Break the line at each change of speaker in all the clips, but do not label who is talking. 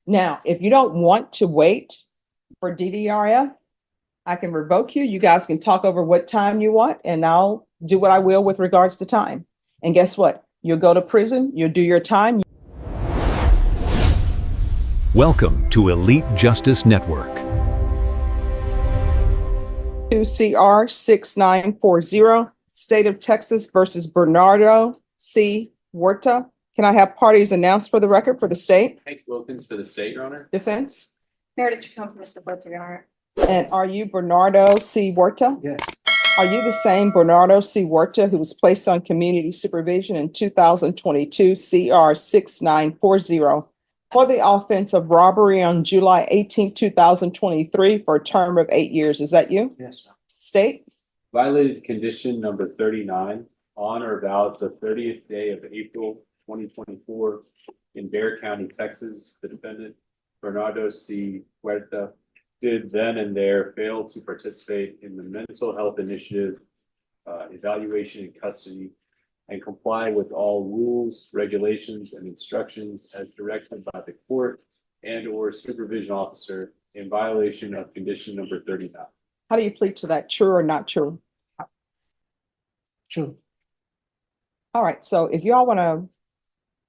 Now, if you don't want to wait for DDRF, I can revoke you. You guys can talk over what time you want, and I'll do what I will with regards to time. And guess what? You'll go to prison, you'll do your time.
Welcome to Elite Justice Network.
To CR 6940, State of Texas versus Bernardo C. Warta. Can I have parties announced for the record for the state?
Hank Wilkins for the state, Your Honor.
Defense?
Meredith Chacon for Mr. Warta, Your Honor.
And are you Bernardo C. Warta?
Yes.
Are you the same Bernardo C. Warta who was placed on community supervision in 2022 CR 6940 for the offense of robbery on July 18, 2023 for a term of 8 years? Is that you?
Yes, sir.
State?
Violated condition number 39 on or about the 30th day of April 2024 in Bexar County, Texas. The defendant, Bernardo C. Warta, did then and there fail to participate in the mental health initiative evaluation in custody and comply with all rules, regulations, and instructions as directed by the court and or supervision officer in violation of condition number 39.
How do you plead to that? True or not true?
True.
All right. So if y'all want to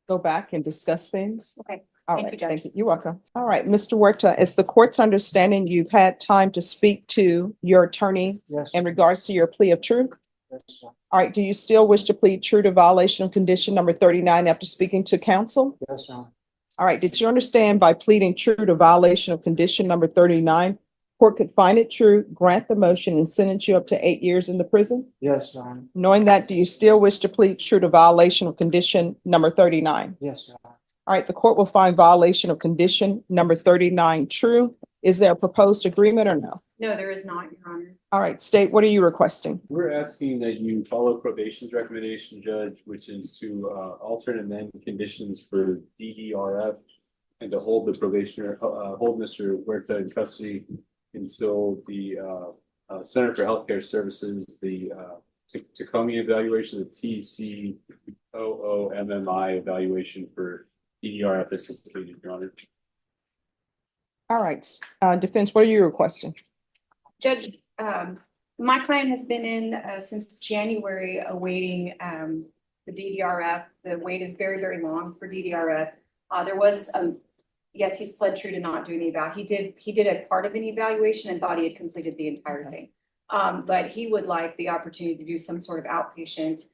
go back and discuss things.
Okay.
All
Thank
right,
you, Judge.
thank you. You're welcome. All right, Mr. Warta, it's the court's understanding you've had time to speak to your attorney
Yes.
in regards to your plea of truth.
Yes, sir.
All right, do you still wish to plead true to violation of condition number 39 after speaking to counsel?
Yes, sir.
All right, did you understand by pleading true to violation of condition number 39, court could find it true, grant the motion, and sentence you up to 8 years in the prison?
Yes, sir.
Knowing that, do you still wish to plead true to violation of condition number 39?
Yes, sir.
All right, the court will find violation of condition number 39 true. Is there a proposed agreement or no?
No, there is not, Your Honor.
All right, state, what are you requesting?
We're asking that you follow probation's recommendation, Judge, which is to alter and amend conditions for DDRF and to hold the probationer, hold Mr. Warta in custody until the Center for Healthcare Services, the Tacoma evaluation, the TCOOMMI evaluation for DDRF is completed, Your Honor.
All right, defense, what are you requesting?
Judge, my client has been in since January awaiting the DDRF. The wait is very, very long for DDRF. There was, yes, he's pled true to not doing the eval. He did a part of an evaluation and thought he had completed the entire thing. But he would like the opportunity to do some sort of outpatient.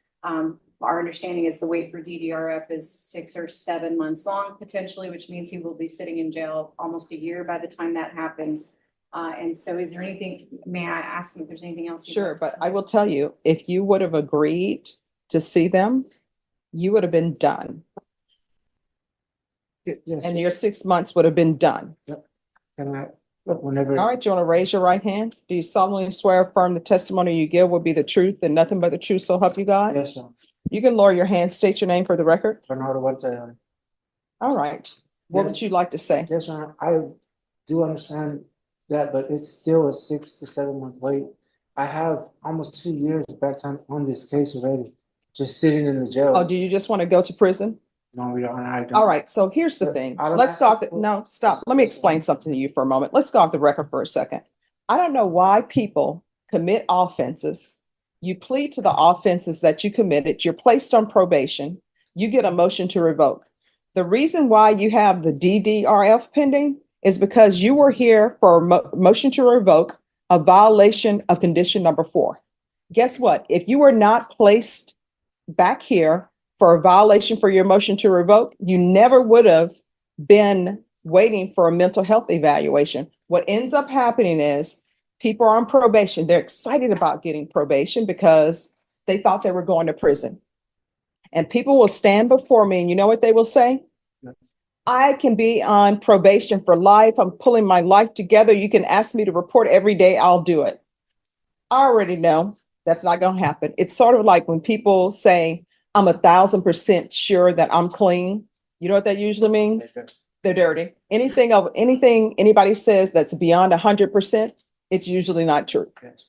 Our understanding is the wait for DDRF is 6 or 7 months long potentially, which means he will be sitting in jail almost a year by the time that happens. And so is there anything, may I ask him if there's anything else?
Sure, but I will tell you, if you would have agreed to see them, you would have been done.
Yes.
And your 6 months would have been done.
Can I, whenever?
All right, do you want to raise your right hand? Do you solemnly swear or affirm the testimony you give will be the truth and nothing but the truth, so help you God?
Yes, sir.
You can lower your hand, state your name for the record.
Bernardo, what's that?
All right. What would you like to say?
Yes, sir. I do understand that, but it's still a 6 to 7 month wait. I have almost 2 years back time on this case already, just sitting in the jail.
Oh, do you just want to go to prison?
No, Your Honor, I don't.
All right, so here's the thing.
I don't
Let's
have
stop.
to-
No, stop. Let me explain something to you for a moment. Let's go off the record for a second. I don't know why people commit offenses. You plead to the offenses that you committed. You're placed on probation. You get a motion to revoke. The reason why you have the DDRF pending is because you were here for a motion to revoke a violation of condition number 4. Guess what? If you were not placed back here for a violation for your motion to revoke, you never would have been waiting for a mental health evaluation. What ends up happening is people are on probation. They're excited about getting probation because they thought they were going to prison. And people will stand before me and you know what they will say? I can be on probation for life. I'm pulling my life together. You can ask me to report every day. I'll do it. I already know that's not going to happen. It's sort of like when people say, I'm 1,000% sure that I'm clean. You know what that usually means? They're dirty. Anything anybody says that's beyond 100%, it's usually not true.
Yes.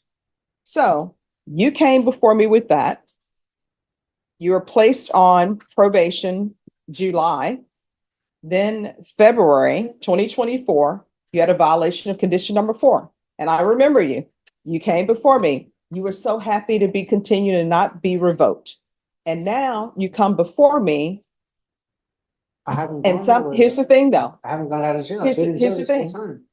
So you came before me with that. You were placed on probation July. Then February 2024, you had a violation of condition number 4. And I remember you. You came before me. You were so happy to be continued and not be revoked. And now you come before me.
I haven't
And
gone nowhere
here's the
yet.
thing though.
I haven't got out of jail. I've
Here's
been
the-
in
here's
jail
the
this whole
thing.
time.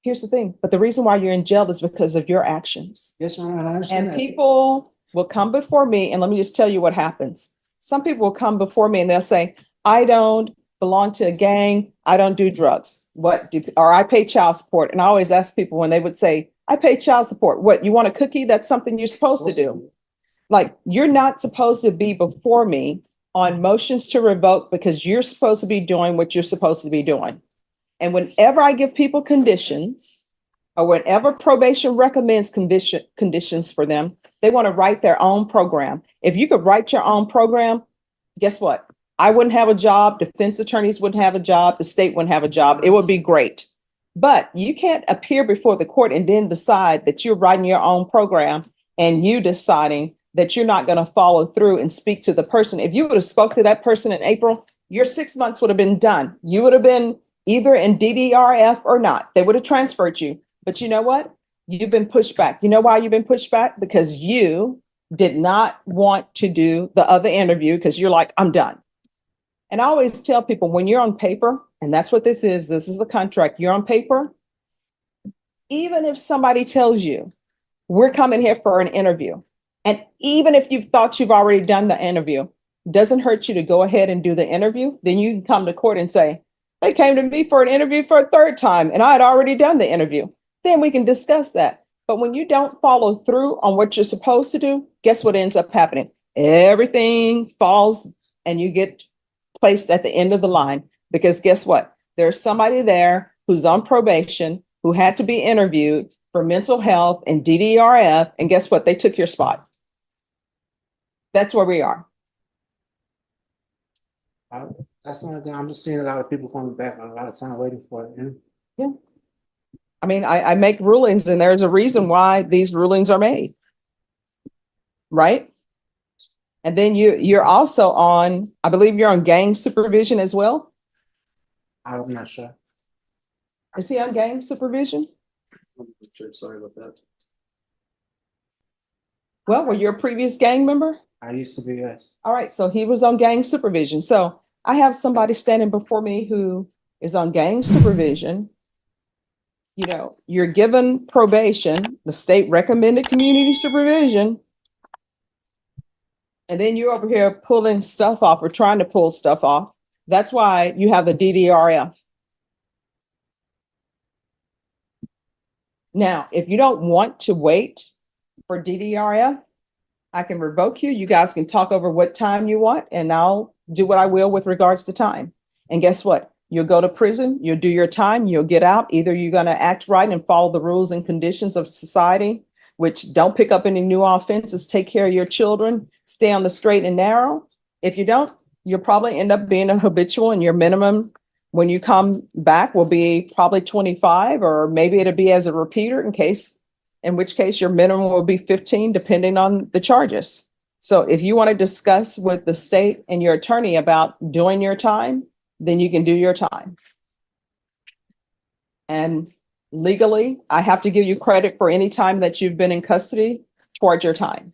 Here's the thing. But the reason why you're in jail is because of your actions.
Yes, Your Honor, and I understand
And
that.
people will come before me, and let me just tell you what happens. Some people will come before me and they'll say, I don't belong to a gang. I don't do drugs. Or I pay child support. And I always ask people when they would say, I pay child support. What, you want a cookie? That's something you're supposed to do. Like, you're not supposed to be before me on motions to revoke because you're supposed to be doing what you're supposed to be doing. And whenever I give people conditions, or whenever probation recommends conditions for them, they want to write their own program. If you could write your own program, guess what? I wouldn't have a job, defense attorneys wouldn't have a job, the state wouldn't have a job. It would be great. But you can't appear before the court and then decide that you're writing your own program and you deciding that you're not going to follow through and speak to the person. If you would have spoke to that person in April, your 6 months would have been done. You would have been either in DDRF or not. They would have transferred you. But you know what? You've been pushed back. You know why you've been pushed back? Because you did not want to do the other interview because you're like, I'm done. And I always tell people when you're on paper, and that's what this is a contract, you're on paper. Even if somebody tells you, we're coming here for an interview, and even if you've thought you've already done the interview, doesn't hurt you to go ahead and do the interview, then you can come to court and say, they came to me for an interview for a 3rd time and I had already done the interview. Then we can discuss that. But when you don't follow through on what you're supposed to do, guess what ends up happening? Everything falls and you get placed at the end of the line, because guess what? There's somebody there who's on probation, who had to be interviewed for mental health and DDRF. And guess what? They took your spot. That's where we are.
That's the only thing. I'm just seeing a lot of people coming back, a lot of time waiting for it.
Yeah. I mean, I make rulings and there's a reason why these rulings are made. Right? And then you're also on, I believe you're on gang supervision as well.
I'm not sure.
Is he on gang supervision?
Sorry about that.
Well, were you a previous gang member?
I used to be, yes.
All right, so he was on gang supervision. So I have somebody standing before me who is on gang supervision. You know, you're given probation, the state recommended community supervision. And then you're over here pulling stuff off or trying to pull stuff off. That's why you have the DDRF. Now, if you don't want to wait for DDRF, I can revoke you. You guys can talk over what time you want, and I'll do what I will with regards to time. And guess what? You'll go to prison, you'll do your time, you'll get out. Either you're going to act right and follow the rules and conditions of society, which don't pick up any new offenses, take care of your children, stay on the straight and narrow. If you don't, you'll probably end up being a habitual, and your minimum when you come back will be probably 25, or maybe it'll be as a repeater in which case your minimum will be 15, depending on the charges. So if you want to discuss with the state and your attorney about doing your time, then you can do your time. And legally, I have to give you credit for any time that you've been in custody towards your time.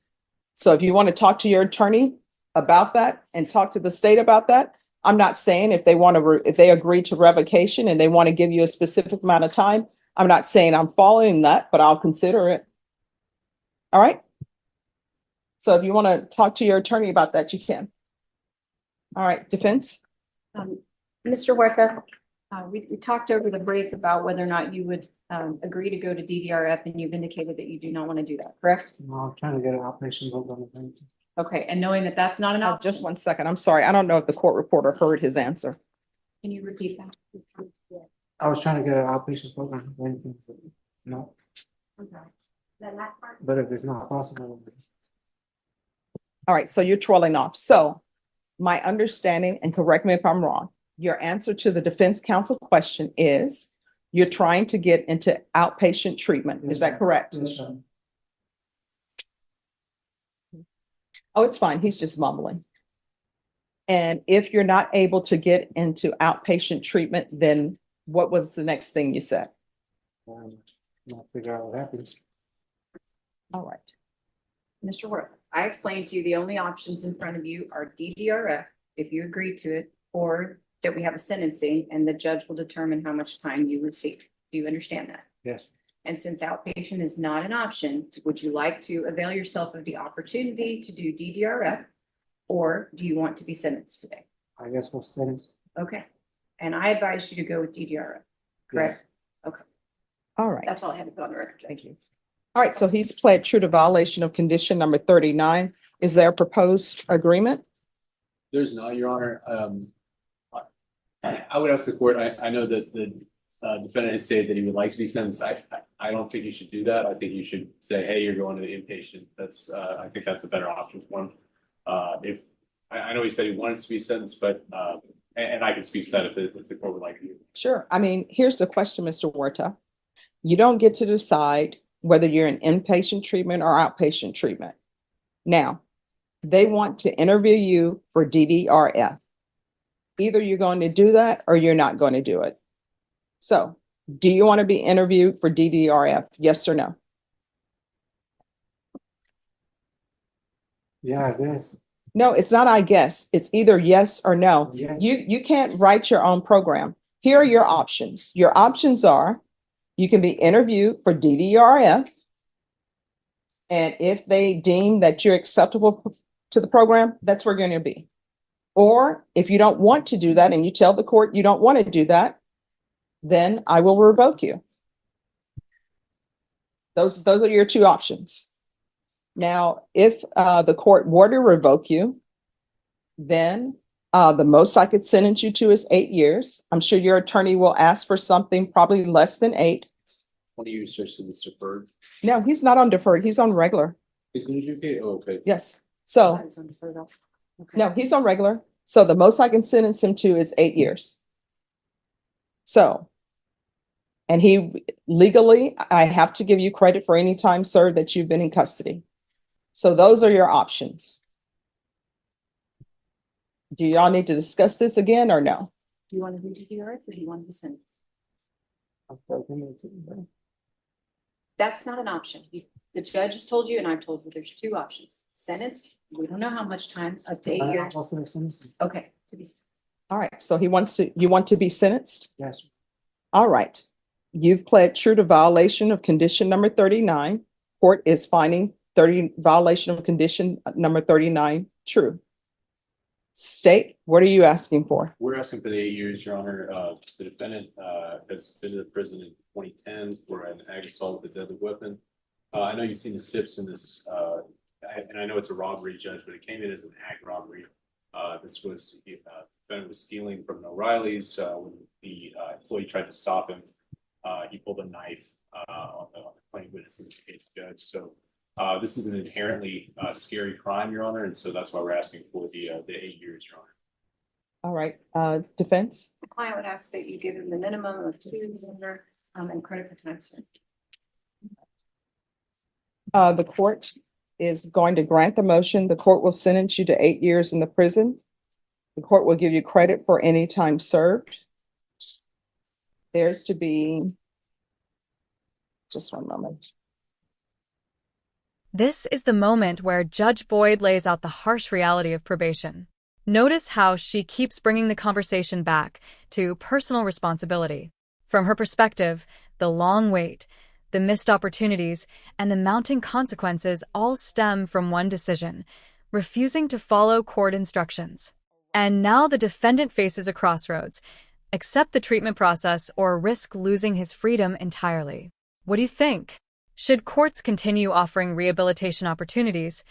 So if you want to talk to your attorney about that and talk to the state about that, I'm not saying if they want to, if they agree to revocation and they want to give you a specific amount of time, I'm not saying I'm following that, but I'll consider it. All right. So if you want to talk to your attorney about that, you can. All right, defense.
Mr. Warta, we talked over the break about whether or not you would agree to go to DDRF, and you've indicated that you do not want to do that, correct?
No, I'm trying to get an outpatient program.
Okay, and knowing that that's not an
Oh,
option,
just 1 second. I'm sorry. I don't know if the court reporter heard his answer.
can you repeat that?
I was trying to get an outpatient program. No, but if it's not possible.
All right, so you're trolling off. So my understanding, and correct me if I'm wrong, your answer to the defense counsel question is you're trying to get into outpatient treatment. Is that correct?
Yes, sir.
Oh, it's fine. He's just mumbling. And if you're not able to get into outpatient treatment, then what was the next thing you said?
I'll figure out what happens.
All right.
Mr. Worth, I explained to you the only options in front of you are DDRF, if you agree to it, or that we have a sentencing and the judge will determine how much time you receive. Do you understand that?
Yes,
And since outpatient is not an option, would you like to avail yourself of the opportunity to do DDRF? Or do you want to be sentenced today?
I guess we'll sentence.
Okay. And I advise you to go with DDRF, correct?
All right.
That's all I had to put on the record.
Thank you. All right, so he's pled true to violation of condition number 39. Is there a proposed agreement?
There's not, Your Honor. I would ask the court, I know that the defendant has stated that he would like to be sentenced. I don't think you should do that. I think you should say, hey, you're going to the inpatient. That's, I think that's a better option for him. I know he said he wants to be sentenced, but, and I can speak to that if the court would like to.
Sure. I mean, here's the question, Mr. Warta. You don't get to decide whether you're in inpatient treatment or outpatient treatment. Now, they want to interview you for DDRF. Either you're going to do that or you're not going to do it. So, do you want to be interviewed for DDRF? Yes or no?
Yeah, I guess.
No, it's not, I guess. It's either yes or no.
Yes.
You can't write your own program. Here are your options. Your options are you can be interviewed for DDRF. And if they deem that you're acceptable to the program, that's where you're going to be. Or if you don't want to do that and you tell the court you don't want to do that, then I will revoke you. Those are your two options. Now, if the court were to revoke you, then the most I could sentence you to is 8 years. I'm sure your attorney will ask for something probably less than 8.
20 years just to this deferred.
No, he's not on deferred. He's on regular.
He's going to do okay.
Yes. So
I was on deferred also. Okay.
no, he's on regular. So the most I can sentence him to is 8 years. So, and he legally, I have to give you credit for any time served that you've been in custody. So those are your options. Do y'all need to discuss this again or no?
Do you want to do DDRF or do you want to be sentenced? That's not an option. The judge has told you, and I've told you, there's two options. Sentenced, we don't know how much time, up to 8 years. Okay, to be.
All right. So you want to be sentenced?
Yes.
All right. You've pled true to violation of condition number 39. Court is finding violation of condition number 39 true. State, what are you asking for?
We're asking for the 8 years, Your Honor. The defendant has been to the prison in 2010 for an ag assault with a deadly weapon. I know you've seen the SIPs in this, and I know it's a robbery, Judge, but it came in as an ag robbery. This was, the defendant was stealing from an O'Reilly's. When the employee tried to stop him, he pulled a knife on the plain witness in this case, Judge. So this is an inherently scary crime, Your Honor, and so that's why we're asking for the 8 years, Your Honor.
All right. Defense?
The client would ask that you give him the minimum of 2 longer and credit for time served.
The court is going to grant the motion. The court will sentence you to 8 years in the prison. The court will give you credit for any time served. There's to be, just one moment.
This is the moment where Judge Boyd lays out the harsh reality of probation. Notice how she keeps bringing the conversation back to personal responsibility. From her perspective, the long wait, the missed opportunities, and the mounting consequences all stem from one decision: refusing to follow court instructions. And now the defendant faces a crossroads: accept the treatment process or risk losing his freedom entirely. What do you think? Should courts continue offering rehabilitation opportunities,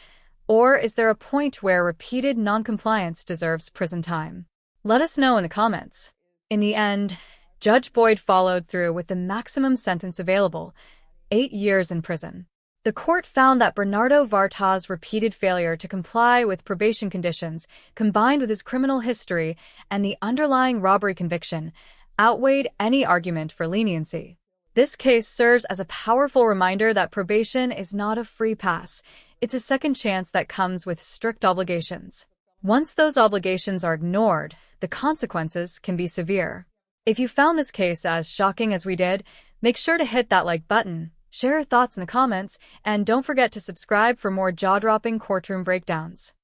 or is there a point where repeated noncompliance deserves prison time? Let us know in the comments. In the end, Judge Boyd followed through with the maximum sentence available: 8 years in prison. The court found that Bernardo Varta's repeated failure to comply with probation conditions, combined with his criminal history and the underlying robbery conviction, outweighed any argument for leniency. This case serves as a powerful reminder that probation is not a free pass. It's a second chance that comes with strict obligations. Once those obligations are ignored, the consequences can be severe. If you found this case as shocking as we did, make sure to hit that like button, share your thoughts in the comments, and don't forget to subscribe for more jaw-dropping courtroom breakdowns.